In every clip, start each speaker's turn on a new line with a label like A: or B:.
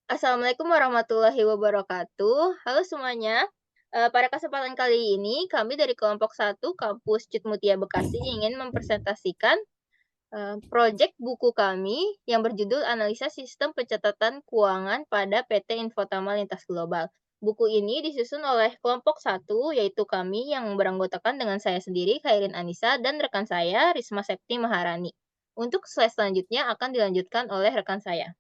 A: Assalamualaikum warahmatullahi wabarakatuh. Halo semuanya. Pada kesempatan kali ini, kami dari kelompok 1 Kampus Cut Mutia Bekasi ingin mempresentasikan, projek buku kami yang berjudul Analisa Sistem Pencatatan Keuangan pada PT Infotama Lintas Global. Buku ini disusun oleh kelompok 1, yaitu kami yang beranggotakan dengan saya sendiri, Khairin Anissa, dan rekan saya, Risma Septi Maharani. Untuk slide selanjutnya akan dilanjutkan oleh rekan saya.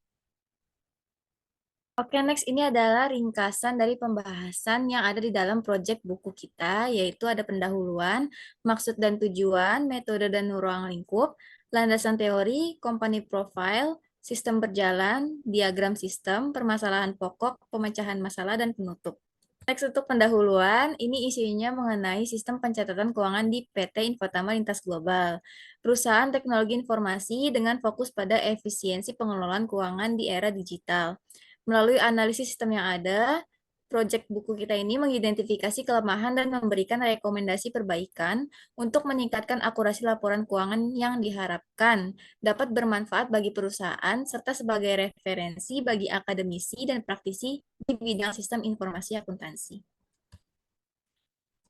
B: Oke, next ini adalah ringkasan dari pembahasan yang ada di dalam proyek buku kita, yaitu ada pendahuluan, maksud dan tujuan, metode dan ruang lingkup, landasan teori, company profile, sistem berjalan, diagram sistem, permasalahan pokok, pemecahan masalah, dan penutup. Next untuk pendahuluan, ini isinya mengenai sistem pencatatan keuangan di PT Infotama Lintas Global, perusahaan teknologi informasi dengan fokus pada efisiensi pengelolaan keuangan di era digital. Melalui analisis sistem yang ada, proyek buku kita ini mengidentifikasi kelemahan dan memberikan rekomendasi perbaikan untuk meningkatkan akurasi laporan keuangan yang diharapkan dapat bermanfaat bagi perusahaan serta sebagai referensi bagi akademisi dan praktisi di bidang sistem informasi akuntansi.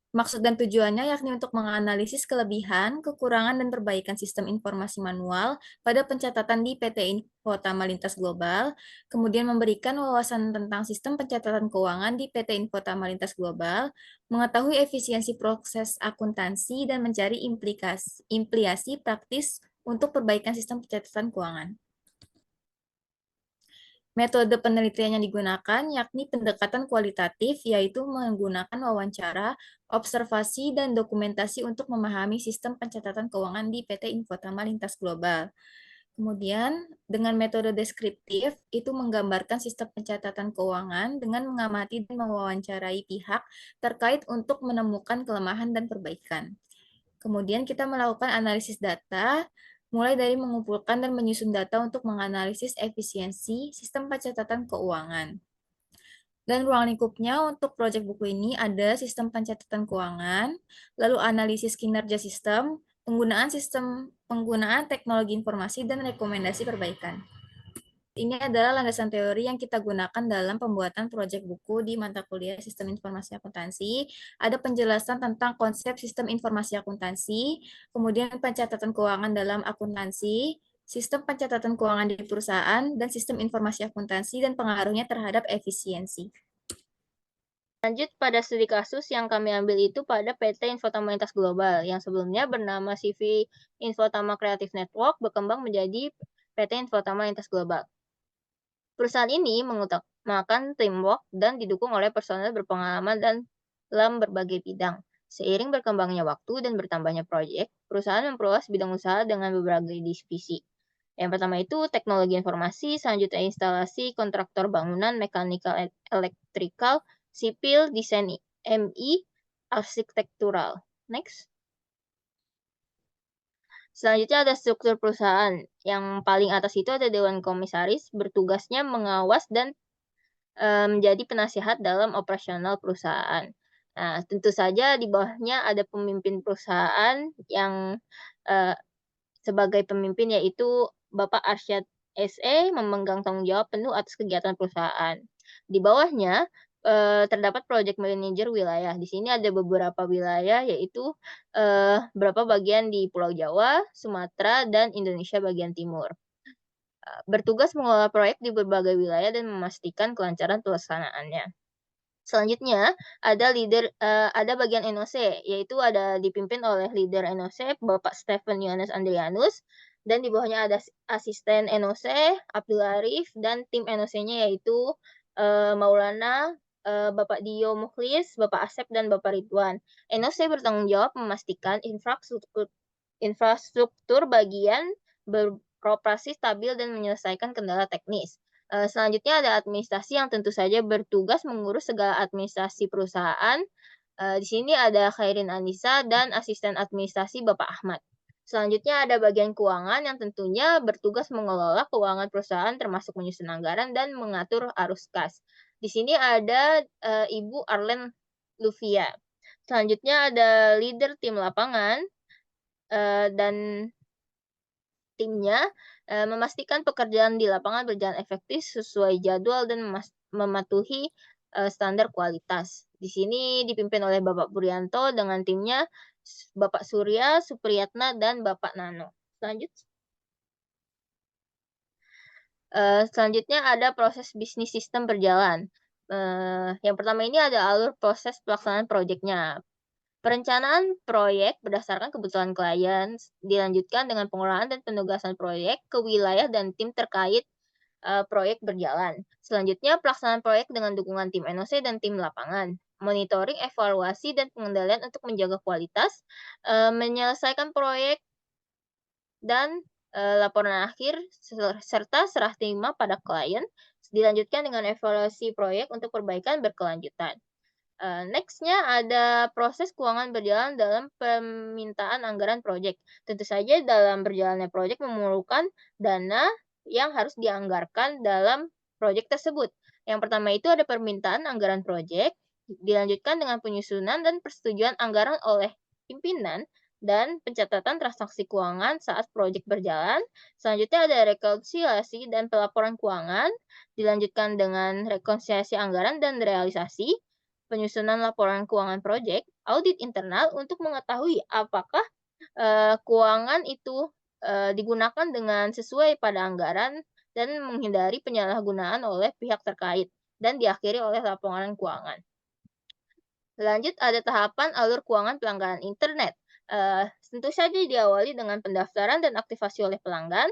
B: Maksud dan tujuannya yakni untuk menganalisis kelebihan, kekurangan, dan perbaikan sistem informasi manual pada pencatatan di PT Infotama Lintas Global, kemudian memberikan wawasan tentang sistem pencatatan keuangan di PT Infotama Lintas Global, mengetahui efisiensi proses akuntansi, dan mencari implikasi praktis untuk perbaikan sistem pencatatan keuangan. Metode penelitian yang digunakan yakni pendekatan kualitatif, yaitu menggunakan wawancara, observasi, dan dokumentasi untuk memahami sistem pencatatan keuangan di PT Infotama Lintas Global. Kemudian, dengan metode deskriptif, itu menggambarkan sistem pencatatan keuangan dengan mengamati dan mewawancarai pihak terkait untuk menemukan kelemahan dan perbaikan. Kemudian kita melakukan analisis data, mulai dari mengumpulkan dan menyusun data untuk menganalisis efisiensi sistem pencatatan keuangan. Dan ruang lingkupnya untuk proyek buku ini ada sistem pencatatan keuangan, lalu analisis kinerja penggunaan teknologi informasi, dan rekomendasi perbaikan. Ini adalah landasan teori yang kita gunakan dalam pembuatan proyek buku di mata kuliah Sistem Informasi Akuntansi. Ada penjelasan tentang konsep sistem informasi akuntansi, kemudian pencatatan keuangan dalam akuntansi, sistem pencatatan keuangan di perusahaan, dan sistem informasi akuntansi dan pengaruhnya terhadap efisiensi.
A: Lanjut pada studi kasus yang kami ambil itu pada PT Infotama Lintas Global, yang sebelumnya bernama CV Infotama Creative Network berkembang menjadi PT Infotama Lintas Global. Perusahaan ini mengutamakan teamwork dan didukung oleh personel berpengalaman dalam berbagai bidang. Seiring berkembangnya waktu dan bertambahnya proyek, perusahaan memperluas bidang usaha dengan beberapa divisi. Yang pertama itu teknologi informasi, selanjutnya instalasi, kontraktor bangunan, mechanical, electrical, sipil, desain MI, arsitektural. Next. Selanjutnya ada struktur perusahaan. Yang paling atas itu ada Dewan Komisaris, bertugasnya mengawas dan menjadi penasihat dalam operasional perusahaan. Nah, tentu saja di bawahnya ada pemimpin perusahaan yang sebagai pemimpin yaitu Bapak Arsyad SE memegang tanggung jawab penuh atas kegiatan perusahaan. Di bawahnya terdapat project manager wilayah. Di sini ada beberapa wilayah yaitu beberapa bagian di Pulau Jawa, Sumatera, dan Indonesia bagian timur. Bertugas mengelola proyek di berbagai wilayah dan memastikan kelancaran pelaksanaannya. Selanjutnya ada bagian NOC, yaitu ada dipimpin oleh leader NOC Bapak Stephen Yohanes Andrianus, dan di bawahnya ada asisten NOC Abdul Arif, dan tim NOC-nya yaitu Maulana, Bapak Dio Mukhlis, Bapak Asep, dan Bapak Ridwan. NOC bertanggung jawab memastikan infrastruktur bagian beroperasi stabil dan menyelesaikan kendala teknis. Selanjutnya ada administrasi yang tentu saja bertugas mengurus segala administrasi perusahaan. Di sini ada Khairin Anissa dan asisten administrasi Bapak Ahmad. Selanjutnya ada bagian keuangan yang tentunya bertugas mengelola keuangan perusahaan termasuk menyusun anggaran dan mengatur arus kas. Di sini ada Ibu Arlen Luvia. Selanjutnya ada leader tim lapangan dan Timnya memastikan pekerjaan di lapangan berjalan efektif sesuai jadwal dan mematuhi standar kualitas. Di sini dipimpin oleh Bapak Puryanto dengan timnya Bapak Surya, Supriyatna, dan Bapak Nano. Selanjutnya ada proses bisnis sistem berjalan. Yang pertama ini ada alur proses pelaksanaan proyeknya. Perencanaan proyek berdasarkan kebutuhan klien, dilanjutkan dengan pengelolaan dan penugasan proyek ke wilayah dan tim terkait proyek berjalan. Selanjutnya, pelaksanaan proyek dengan dukungan tim NOC dan tim lapangan. Monitoring, evaluasi, dan pengendalian untuk menjaga kualitas, menyelesaikan proyek, dan laporan akhir serta serah terima pada klien. Dilanjutkan dengan evaluasi proyek untuk perbaikan berkelanjutan. Next-nya ada proses keuangan berjalan dalam permintaan anggaran proyek. Tentu saja dalam berjalannya proyek memerlukan dana yang harus dianggarkan dalam proyek tersebut. Yang pertama itu ada permintaan anggaran proyek, dilanjutkan dengan penyusunan dan persetujuan anggaran oleh pimpinan dan pencatatan transaksi keuangan saat proyek berjalan. Selanjutnya ada rekonsiliasi dan pelaporan keuangan, dilanjutkan dengan rekonsiliasi anggaran dan realisasi, penyusunan laporan keuangan proyek, audit internal untuk mengetahui apakah keuangan itu digunakan dengan sesuai pada anggaran dan menghindari penyalahgunaan oleh pihak terkait, dan diakhiri oleh laporan keuangan. Lanjut ada tahapan alur keuangan pelanggan internet. Tentu saja diawali dengan pendaftaran dan aktivasi oleh pelanggan,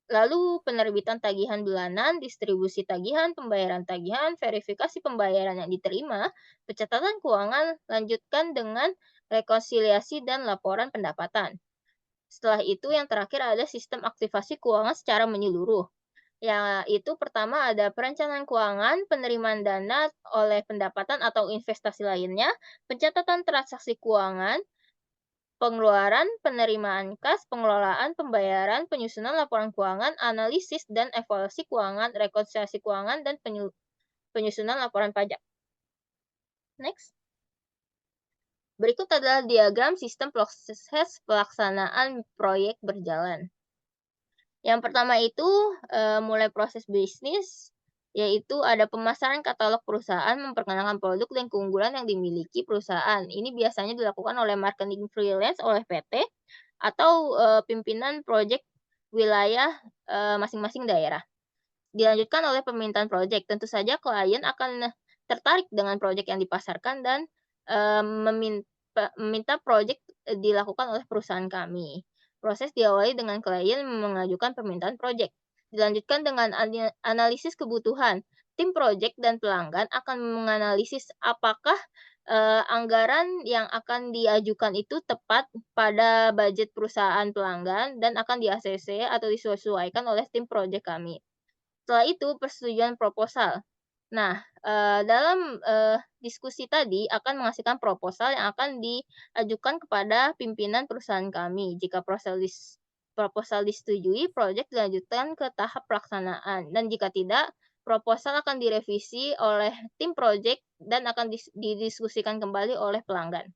A: lalu penerbitan tagihan bulanan, distribusi tagihan, pembayaran tagihan, verifikasi pembayaran yang diterima, pencatatan keuangan, lanjutkan dengan rekonsiliasi dan laporan pendapatan. Setelah itu yang terakhir ada sistem aktivasi keuangan secara menyeluruh. Yaitu pertama ada perencanaan keuangan, penerimaan dana oleh pendapatan atau investasi lainnya, pencatatan transaksi keuangan, pengeluaran, penerimaan kas, pengelolaan, pembayaran, penyusunan laporan keuangan, analisis dan evaluasi keuangan, rekonsiliasi keuangan, dan penyusunan laporan pajak. Next. Berikut adalah diagram sistem proses pelaksanaan proyek berjalan. Yang pertama itu mulai proses bisnis, yaitu ada pemasaran katalog perusahaan, memperkenalkan produk dan keunggulan yang dimiliki perusahaan. Ini biasanya dilakukan oleh marketing freelance oleh PT atau pimpinan proyek wilayah masing-masing daerah. Dilanjutkan oleh permintaan proyek. Tentu saja klien akan tertarik dengan proyek yang dipasarkan dan meminta proyek dilakukan oleh perusahaan kami. Proses diawali dengan klien mengajukan permintaan proyek. Dilanjutkan dengan analisis kebutuhan. Tim proyek dan pelanggan akan menganalisis apakah anggaran yang akan diajukan itu tepat pada budget perusahaan pelanggan dan akan di-ACC atau disesuaikan oleh tim proyek kami. Setelah itu persetujuan proposal. Nah, dalam diskusi tadi akan menghasilkan proposal yang akan diajukan kepada pimpinan perusahaan kami. Jika proposal disetujui, proyek dilanjutkan ke tahap pelaksanaan, dan jika tidak, proposal akan direvisi oleh tim proyek dan akan didiskusikan kembali oleh pelanggan.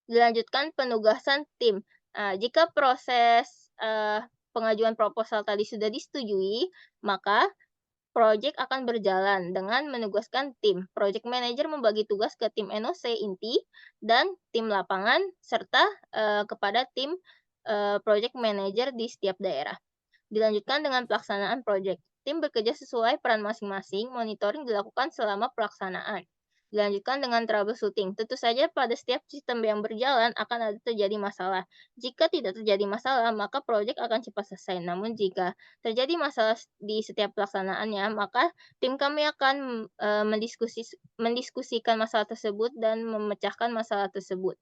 A: Dilanjutkan penugasan tim. Jika proses pengajuan proposal tadi sudah disetujui, maka proyek akan berjalan dengan menugaskan tim. Project manager membagi tugas ke tim NOC inti dan tim lapangan serta kepada tim project manager di setiap daerah. Dilanjutkan dengan pelaksanaan proyek. Tim bekerja sesuai peran masing-masing, monitoring dilakukan selama pelaksanaan. Dilanjutkan dengan troubleshooting. Tentu saja pada setiap sistem yang berjalan akan ada terjadi masalah. Jika tidak terjadi masalah, maka proyek akan cepat selesai. Namun jika terjadi masalah di setiap pelaksanaannya, maka tim kami akan mendiskusikan masalah tersebut dan memecahkan masalah tersebut.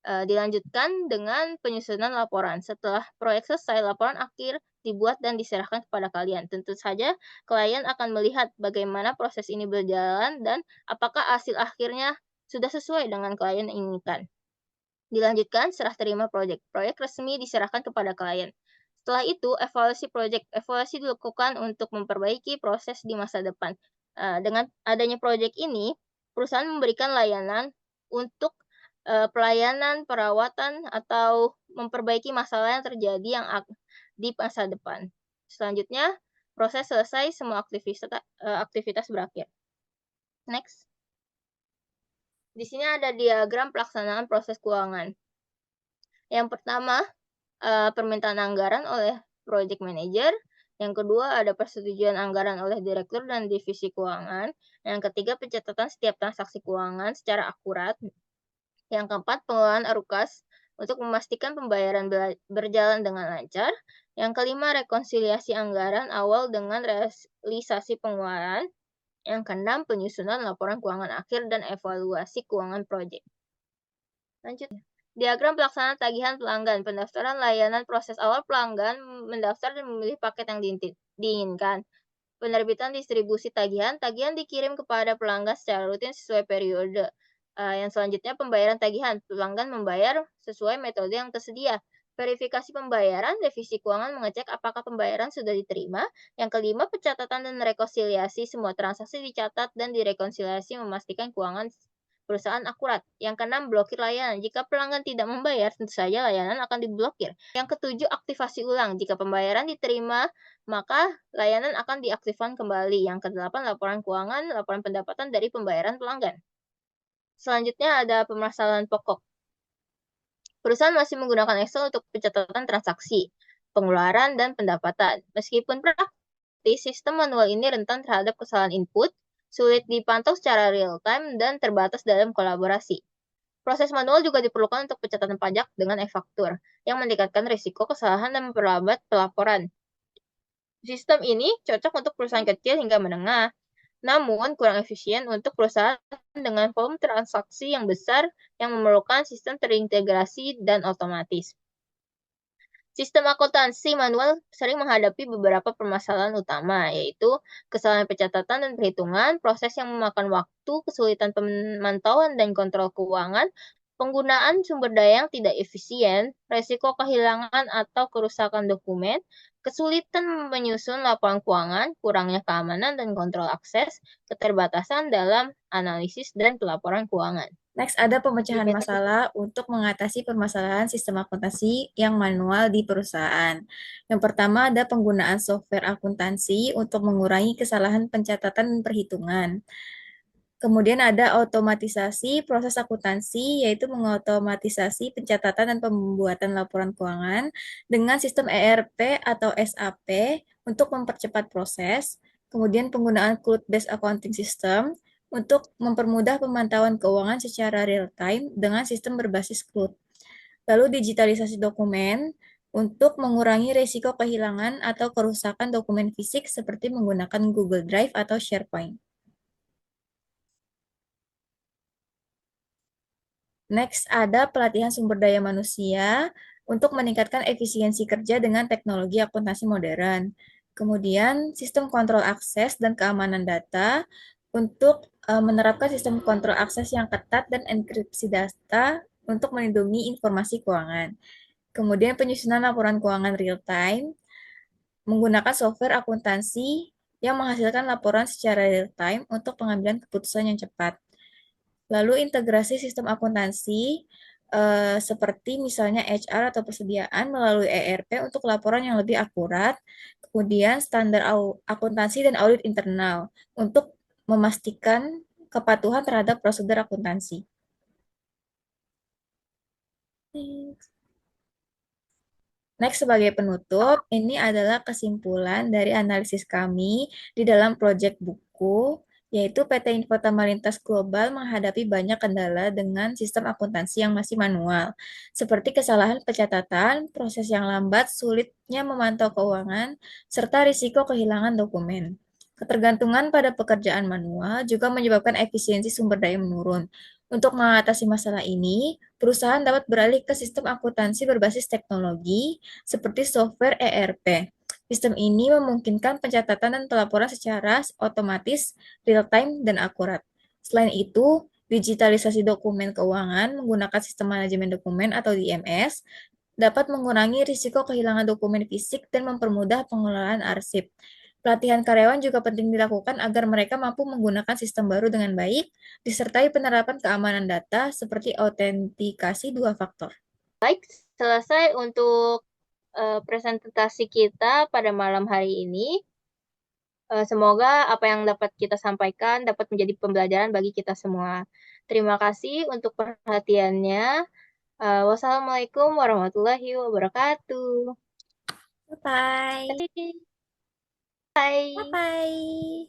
A: Dilanjutkan dengan penyusunan laporan. Setelah proyek selesai, laporan akhir dibuat dan diserahkan kepada kalian. Tentu saja klien akan melihat bagaimana proses ini berjalan dan apakah hasil akhirnya sudah sesuai dengan klien inginkan. Dilanjutkan serah terima proyek. Proyek resmi diserahkan kepada klien. Setelah itu, evaluasi proyek. Evaluasi dilakukan untuk memperbaiki proses di masa depan. Dengan adanya proyek ini, perusahaan memberikan layanan untuk pelayanan, perawatan, atau memperbaiki masalah yang terjadi di masa depan. Selanjutnya, proses selesai, semua aktivitas berakhir. Next. Di sini ada diagram pelaksanaan proses keuangan. Yang pertama, permintaan anggaran oleh project manager. Yang kedua, ada persetujuan anggaran oleh direktur dan divisi keuangan. Yang ketiga, pencatatan setiap transaksi keuangan secara akurat. Yang keempat, pengelolaan ARUKAS untuk memastikan pembayaran berjalan dengan lancar. Yang kelima, rekonsiliasi anggaran awal dengan realisasi pengeluaran. Yang keenam, penyusunan laporan keuangan akhir dan evaluasi keuangan proyek. Lanjut. Diagram pelaksanaan tagihan pelanggan. Pendaftaran layanan proses awal pelanggan mendaftar dan memilih paket yang diinginkan. Penerbitan distribusi tagihan. Tagihan dikirim kepada pelanggan secara rutin sesuai periode. Yang selanjutnya, pembayaran tagihan. Pelanggan membayar sesuai metode yang tersedia. Verifikasi pembayaran, divisi keuangan mengecek apakah pembayaran sudah diterima. Yang kelima, pencatatan dan rekonsiliasi. Semua transaksi dicatat dan direkonsiliasi memastikan keuangan perusahaan akurat. Yang keenam, blokir layanan. Jika pelanggan tidak membayar, tentu saja layanan akan diblokir. Yang ketujuh, aktivasi ulang. Jika pembayaran diterima, maka layanan akan diaktifkan kembali. Yang kedelapan, laporan keuangan, laporan pendapatan dari pembayaran pelanggan. Selanjutnya ada permasalahan pokok. Perusahaan masih menggunakan Excel untuk pencatatan transaksi, pengeluaran, dan pendapatan. Meskipun praktis, sistem manual ini rentan terhadap kesalahan input, sulit dipantau secara real-time, dan terbatas dalam kolaborasi. Proses manual juga diperlukan untuk pencatatan pajak dengan e-faktur, yang meningkatkan risiko kesalahan dan memperlambat pelaporan. Sistem ini cocok untuk perusahaan kecil hingga menengah, namun kurang efisien untuk perusahaan dengan volume transaksi yang besar yang memerlukan sistem terintegrasi dan otomatis. Sistem akuntansi manual sering menghadapi beberapa permasalahan utama, yaitu kesalahan pencatatan dan perhitungan, proses yang memakan waktu, kesulitan pemantauan dan kontrol keuangan, penggunaan sumber daya yang tidak efisien, resiko kehilangan atau kerusakan dokumen, kesulitan menyusun laporan keuangan, kurangnya keamanan dan kontrol akses, keterbatasan dalam analisis dan pelaporan keuangan.
B: Next, ada pemecahan masalah untuk mengatasi permasalahan sistem akuntansi yang manual di perusahaan. Yang pertama ada penggunaan software akuntansi untuk mengurangi kesalahan pencatatan dan perhitungan. Kemudian ada otomatisasi proses akuntansi, yaitu mengotomatisasi pencatatan dan pembuatan laporan keuangan dengan sistem ERP atau SAP untuk mempercepat proses. Kemudian penggunaan Cloud-based Accounting System untuk mempermudah pemantauan keuangan secara real-time dengan sistem berbasis cloud. Lalu digitalisasi dokumen untuk mengurangi risiko kehilangan atau kerusakan dokumen fisik seperti menggunakan Google Drive atau SharePoint. Next, ada pelatihan sumber daya manusia untuk meningkatkan efisiensi kerja dengan teknologi akuntansi modern. Kemudian, sistem kontrol akses dan keamanan data untuk menerapkan sistem kontrol akses yang ketat dan enkripsi data untuk melindungi informasi keuangan. Kemudian, penyusunan laporan keuangan real-time menggunakan software akuntansi yang menghasilkan laporan secara real-time untuk pengambilan keputusan yang cepat. Lalu integrasi sistem akuntansi seperti misalnya HR atau persediaan melalui ERP untuk laporan yang lebih akurat, kemudian standar akuntansi dan audit internal untuk memastikan kepatuhan terhadap prosedur akuntansi. Next, sebagai penutup, ini adalah kesimpulan dari analisis kami di dalam proyek buku, yaitu PT Info Lintas Global menghadapi banyak kendala dengan sistem akuntansi yang masih manual, seperti kesalahan pencatatan, proses yang lambat, sulitnya memantau keuangan, serta risiko kehilangan dokumen. Ketergantungan pada pekerjaan manual juga menyebabkan efisiensi sumber daya menurun. Untuk mengatasi masalah ini, perusahaan dapat beralih ke sistem akuntansi berbasis teknologi seperti software ERP. Sistem ini memungkinkan pencatatan dan pelaporan secara otomatis, real-time, dan akurat. Selain itu, digitalisasi dokumen keuangan menggunakan sistem manajemen dokumen atau DMS dapat mengurangi risiko kehilangan dokumen fisik dan mempermudah pengelolaan arsip. Pelatihan karyawan juga penting dilakukan agar mereka mampu menggunakan sistem baru dengan baik, disertai penerapan keamanan data seperti autentikasi dua faktor.
A: Baik, selesai untuk presentasi kita pada malam hari ini. Semoga apa yang dapat kita sampaikan dapat menjadi pembelajaran bagi kita semua. Terima kasih untuk perhatiannya. Wassalamualaikum warahmatullahi wabarakatuh.
B: Bye-bye.
A: Bye.
B: Bye-bye.